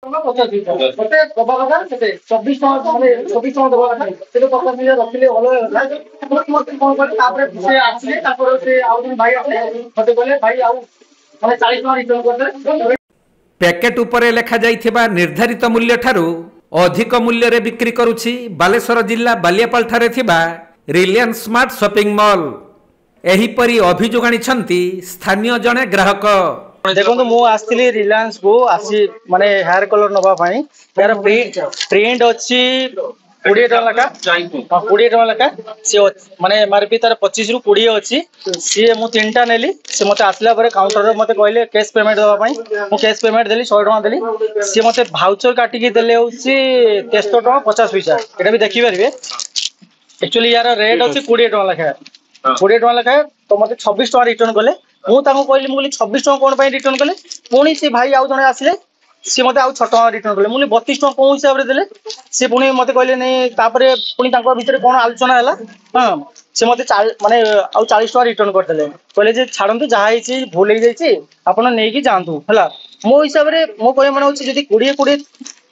ଗୋଟେ ଦବା କଥା କେତେ 24 ମାନେ 24 ଦବା କଥା ସେଟା 50 ମିନିଟ୍ ରଖିଲେ ଭଲ ହେଲା କଣ କଲେ ତାପରେ ସେ ଆସିଲେ ତାପରେ ସେ ଆଉ ଜଣେ ଭାଇ ଆସିଲେ ମତେ କହିଲେ ଭାଇ ଆଉ ମାନେ 40 ରିଟର୍ନ କରିଦେଲେ। ପ୍ୟାକେଟ୍ ଉପରେ ଲେଖାଯାଇଥିବା ନିର୍ଦ୍ଧାରିତ ମୂଲ୍ୟ ଠାରୁ ଅଧିକ ମୂଲ୍ୟରେ ବିକ୍ରି କରୁଛି ବାଲେଶ୍ୱର ଜିଲ୍ଲା ବାଲିଆପାଳଠାରେ ଥିବା ରିଲାଏନ୍ସ ସ୍ମାର୍ଟ ସପିଂ ମଲ୍। ଏହିପରି ଅଭିଯୋଗ ଆଣିଛନ୍ତି ସ୍ଥାନୀୟ ଜଣେ ଗ୍ରାହକ। देखो मु आसती रिलायंस को आसी माने हेयर कलर नवा यार प्रिंट अच्छी 20 टका लगा 20 टका लगा सी माने एमआरपी तार 25 रु 20 अच्छी सी मु 3टा नेली से मते आसला परे काउंटर मते कहले कैश पेमेंट दवा पई मु कैश पेमेंट देली 100 टका देली सी मते भाउचर काटी के देले होची 63 टका 50 पैसा एटा भी देखि परिबे। एक्चुअली यार रेट अच्छी 20 टका लगा 20 टका लगा तो मते 26 टका रिटर्न कले मु ताको कहली मु 26 टका कोन पई रिटर्न कले पुणी से भाई आउ जने आसिले सी मते आउ 6 टका रिटर्न कले मु 32 टका कोन हिसाब रे देले से पुणी मते कहले नै तापरे पुणी ताको भीतर कोन आलोचना हला हां से मते माने आउ 40 टका रिटर्न कर देले कहले जे छाडंतु जहा हिची भूल हे जाईची आपण नै की जानतु हला मो हिसाब रे मो कहे माने होची जदी 20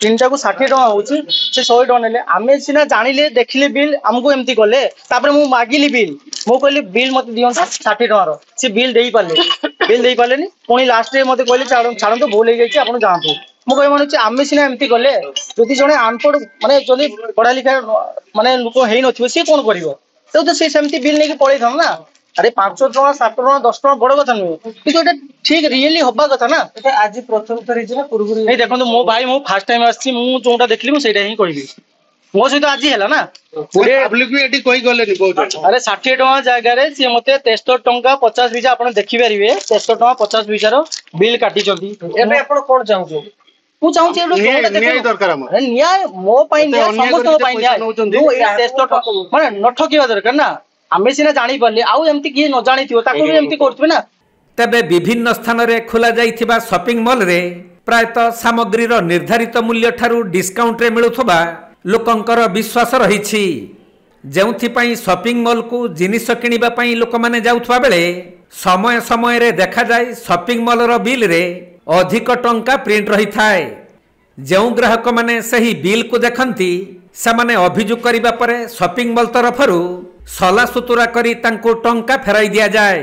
तीनटा को 60 टका होची से 100 टका नेले आमे सिना जानिले देखिले बिल हमको एमती कले तापरे मु मागिली बिल मो कहली बिल मते दियन 60 टका रो से बिल देई पालेनी पुणी लास्ट रे मते कहली छाडंतु भूल हे जाईची आपण जानतु मो कहे माने आमे सिना एमती कले जदी जने अनपढ़ माने जदी पढ़ा लिखा माने लोक हेई नथिबो से कोन करिवो तो से सेमती बिल नै के पळै थाउ ना अरे 5 टका 7 टका 10 टका बड़ कथा नुहे किंतु एटा ठीक रियली होबा कथा ना एटा आज प्रथम थर हिजे ना पुरगुरी नै देखंतु मो भाई मो फर्स्ट टाइम आछि मु जोटा देखली मु सेटा ही कहबी मो सहित आज हैला ना पूरे पब्लिक भी एटी कहि गले नि बहुत अरे 60 टका जागा रे से मते 63 टका 50 पैसा आपण देखि परिबे 63 टका 50 पैसा रो बिल काटी चंदी एबे आपण कोन चाहू मु चाहू छी एडो न्याय दरकार हम न्याय मो पई न्याय समस्त पई न्याय जो 63 टका माने न ठकिबा दरकार ना आमे सिना जानी परले आउ एमती की न जानी थियो ताको भी एमती करथबे ना। तबे विभिन्न स्थान रे खोला जाइथिबा शॉपिंग मॉल रे प्रायतः सामग्री रो निर्धारित मूल्य ठारू डिस्काउंट रे मिलुथबा लोकंकर विश्वास रहिछि जेउथि पई शॉपिंग मॉल को जिनिस किनिबा पई लोक माने जाउथबा बेले समय समय रे देखा जाय शॉपिंग मॉल रो बिल रे अधिक टंका प्रिंट रही थाए जेउ ग्राहक माने सही बिल को देखंती सेमाने अभियोग करिबा परे शॉपिंग मॉल तरफरु सला सुतुरा करी तांको टंका फेराई दिया जाए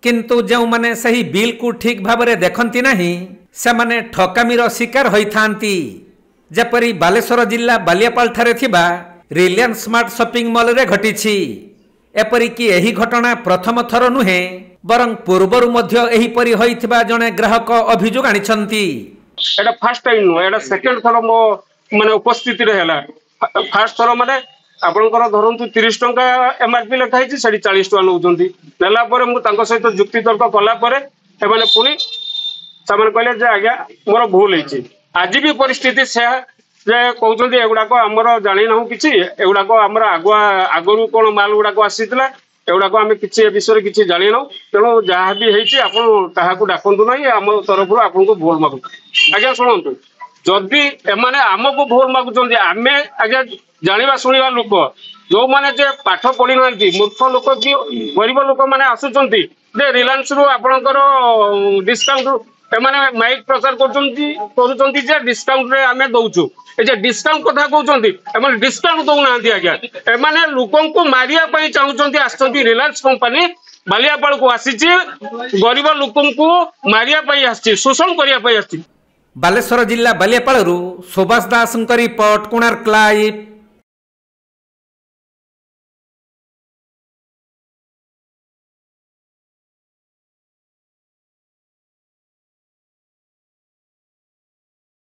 किंतु जो माने सही बिल को ठीक भाबरे देखंती नहीं सेमाने ठकामीर शिकार होइथांती जेपरी बालेश्वर जिला बालियापाल ठारे थिबा रिलायंस स्मार्ट शॉपिंग मॉल रे घटिछि। एपरी कि एही घटना प्रथम थर नुहे बरं पूर्वरु मध्य एही परी होइथिबा जने ग्राहक अभियोग आनिछंती। एटा फर्स्ट टाइम नु एटा सेकंड थर मो माने उपस्थिति रे हला फर्स्ट थर माने आपणकर धरतु 30 टका एमआरपी लिखा है 40 टका नौकरी नेला सहित जुक्ति तर्क कलापर एमाने पुणी से कहले आज्ञा मोर भूल है आज भी परिस्थिति से कहते एगुड़ाक आमर जानी ना कि एगुड़ाक आमर आगुआ आगु कौन माल गुड़ाक आसीला एगुड़ाक आम कि विषय किसी जानी ना तेणु जहाँ भी आपको डाकतु ना आम तरफ आपको भूल मागु आज्ञा शुणु जदि एमाने आमको भूल मागुंट आम आज्ञा जानिबा सुनिबा लोक जो माने जे पाठ पढ़ी ना मूर्ख लोक कि गरीब लोक माने आसुचंती जे रिलायंस रु आपणकर डिस्काउंट एमाने माइक प्रचार करूचंती जे डिस्काउंट रे आमे दउचु ए जे डिस्काउंट कथा कहउचंती एमाने डिस्काउंट दउ नांती आज्ञा एमाने लोकन को मारिया पई चाहुचंती आसचंती रिलायंस कंपनी बालियापाल को आसीची गरीब लोकन को मारिया पई आसी शोषण करिया पई आसी। बालेश्वर जिला बालियापाल रु सुभाष दास रिपोर्ट कोणार्क लाइव।